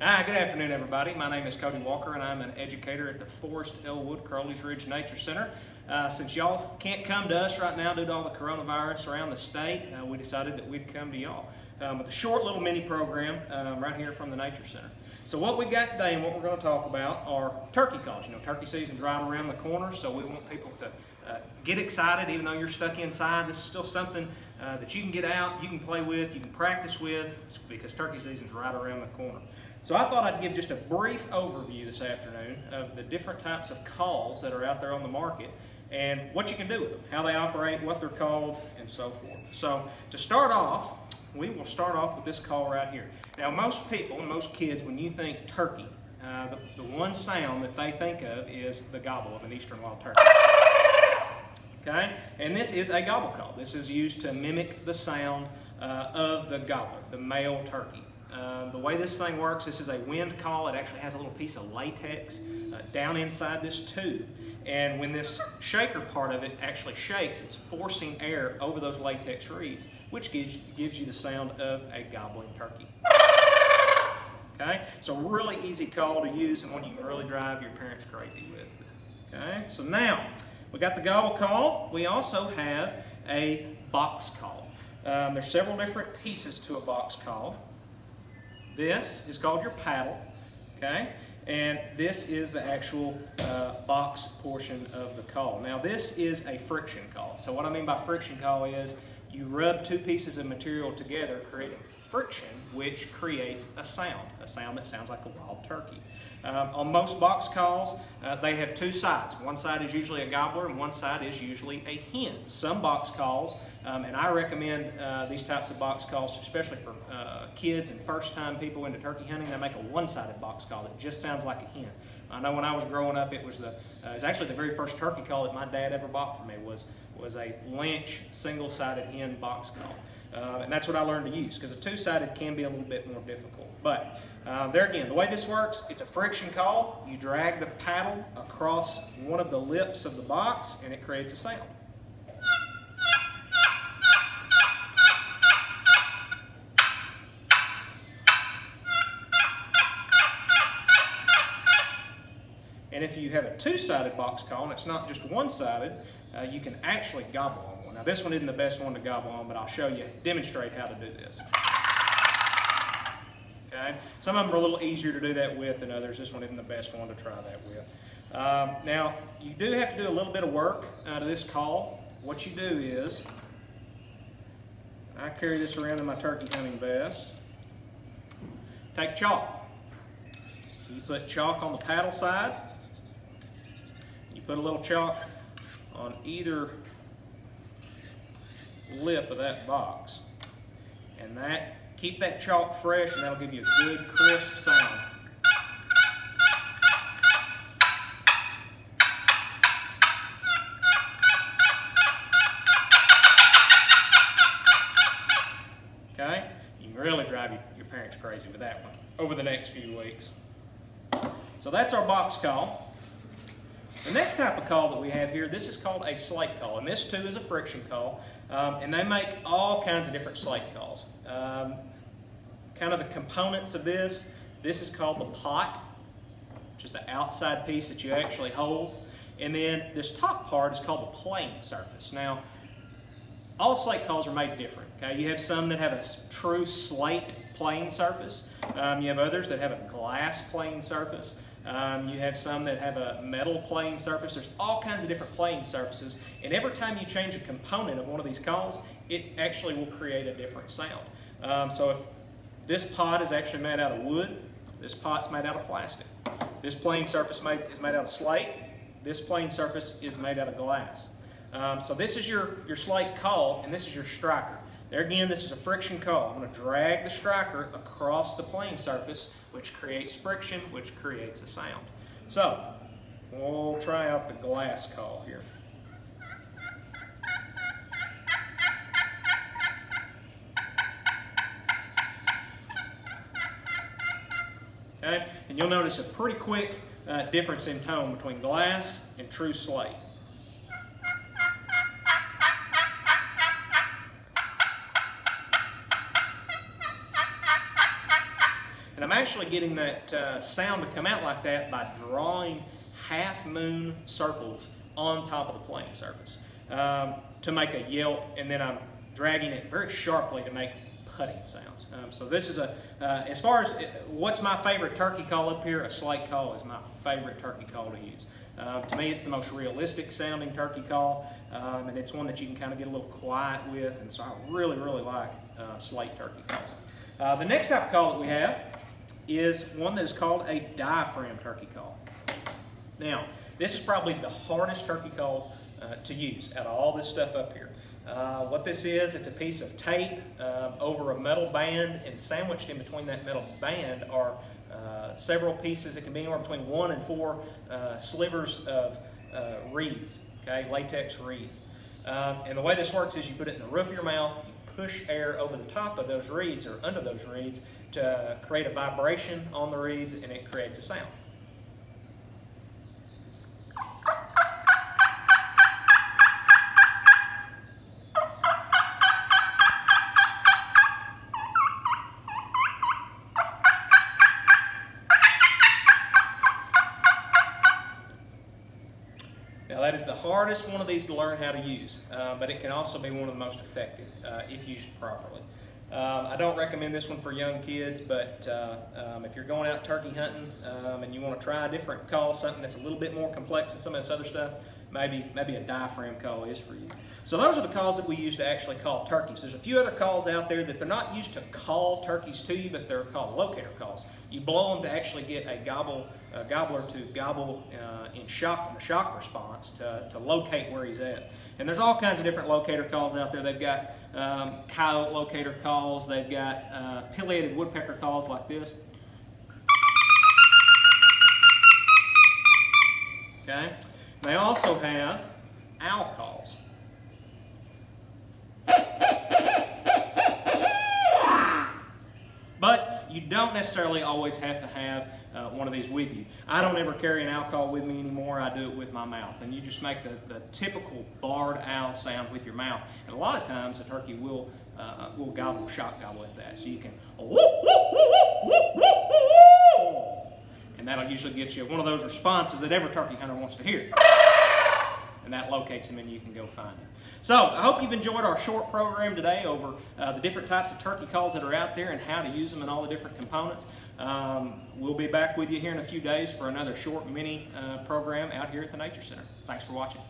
Hi, good afternoon, everybody. My name is Cody Walker, and I'm an educator at the Forest Elwood Crowley's Ridge Nature Center. Since y'all can't come to us right now due to all the coronavirus around the state, we decided that we'd come to y'all with a short little mini program right here from the Nature Center. So what we've got today and what we're going to talk about are turkey calls. You know, turkey season's right around the corner, so we want people to get excited even though you're stuck inside. This is still something that you can get out, you can play with, you can practice with, because turkey season's right around the corner. So I thought I'd give just a brief overview this afternoon of the different types of calls that are out there on the market and what you can do with them, how they operate, what they're called, and so forth. So to start off, we will start off with this call right here. Now most people and most kids, when you think turkey, the one sound that they think of is the gobble of an eastern wild turkey. Okay, and this is a gobble call. This is used to mimic the sound of the gobbler, the male turkey. The way this thing works, this is a wind call. It actually has a little piece of latex down inside this tube. And when this shaker part of it actually shakes, it's forcing air over those latex reeds, which gives you the sound of a gobbling turkey. Okay, so really easy call to use and one you can really drive your parents crazy with. Okay, so now we got the gobble call. We also have a box call. There's several different pieces to a box call. This is called your paddle, okay? And this is the actual box portion of the call. Now this is a friction call. So what I mean by friction call is you rub two pieces of material together, creating friction, which creates a sound that sounds like a wild turkey. On most box calls, they have two sides. One side is usually a gobbler and one side is usually a hen. Some box calls, and I recommend these types of box calls, especially for kids and first-time people into turkey hunting, they make a one-sided box call that just sounds like a hen. I know when I was growing up, it was actually the very first turkey call that my dad ever bought for me was a Lynch single-sided hen box call. And that's what I learned to use, because a two-sided can be a little bit more difficult. But there again, the way this works, it's a friction call. You drag the paddle across one of the lips of the box and it creates a sound. And if you have a two-sided box call, and it's not just one-sided, you can actually gobble on one. Now this one isn't the best one to gobble on, but I'll show you, demonstrate how to do this. Okay? Some of them are a little easier to do that with than others. This one isn't the best one to try that with. Now, you do have to do a little bit of work to this call. What you do is, I carry this around in my turkey hunting vest. Take chalk. You put chalk on the paddle side. You put a little chalk on either lip of that box. And keep that chalk fresh and that'll give you a good crisp sound. Okay? You can really drive your parents crazy with that one over the next few weeks. So that's our box call. The next type of call that we have here, this is called a slate call, and this too is a friction call, and they make all kinds of different slate calls. Kind of the components of this is called the pot, which is the outside piece that you actually hold, and then this top part is called the playing surface. Now, all slate calls are made different. Okay, you have some that have a true slate playing surface. You have others that have a glass playing surface. You have some that have a metal playing surface. There's all kinds of different playing surfaces, and every time you change a component of one of these calls, it actually will create a different sound. So if this pot is actually made out of wood, this pot's made out of plastic. This playing surface is made out of slate. This playing surface is made out of glass. So this is your slate call, and this is your striker. There again, this is a friction call. I'm going to drag the striker across the playing surface, which creates friction, which creates a sound. So, we'll try out the glass call here. Okay, and you'll notice a pretty quick difference in tone between glass and true slate. And I I'm actually getting that sound to come out like that by drawing half-moon circles on top of the playing surface to make a yelp, and then I'm dragging it very sharply to make putting sounds. So this is as far as what's my favorite turkey call up here, a slate call is my favorite turkey call to use. To me, it's the most realistic sounding turkey call, and it's one that you can kind of get a little quiet with, and so I really, really like slate turkey calls. The next type of call that we have is one that is called a diaphragm turkey call. Now, this is probably the hardest turkey call to use out of all this stuff up here. What this is, it's a piece of tape over a metal band, and sandwiched in between that metal band are several pieces. It can be anywhere between 1 and 4 slivers of reeds, okay, latex reeds. And the way this works is you put it in the roof of your mouth, you push air over the top of those reeds or under those reeds to create a vibration on the reeds, and it creates a sound. Now that is the hardest one of these to learn how to use, but it can also be one of the most effective if used properly. I don't recommend this one for young kids, but if you're going out turkey hunting and you want to try a different call, something that's a little bit more complex than some of this other stuff, maybe a diaphragm call is for you. So those are the calls that we use to actually call turkeys. There's a few other calls out there that they're not used to call turkeys to you, but they're called locator calls. You blow them to actually get a gobbler to gobble in a shock response to locate where he's at. And there's all kinds of different locator calls out there. They've got coyote locator calls. They've got pileated woodpecker calls like this. Okay. They also have owl calls. But you don't necessarily always have to have one of these with you. I don't ever carry an owl call with me anymore. I do it with my mouth. And you just make the typical barred owl sound with your mouth. And a lot of times a turkey will gobble, shock gobble at that. So you can, and that'll usually get you one of those responses that every turkey hunter wants to hear. And that locates him and you can go find him. So I hope you've enjoyed our short program today over the different types of turkey calls that are out there and how to use them and all the different components. We'll be back with you here in a few days for another short mini program out here at the Nature Center. Thanks for watching.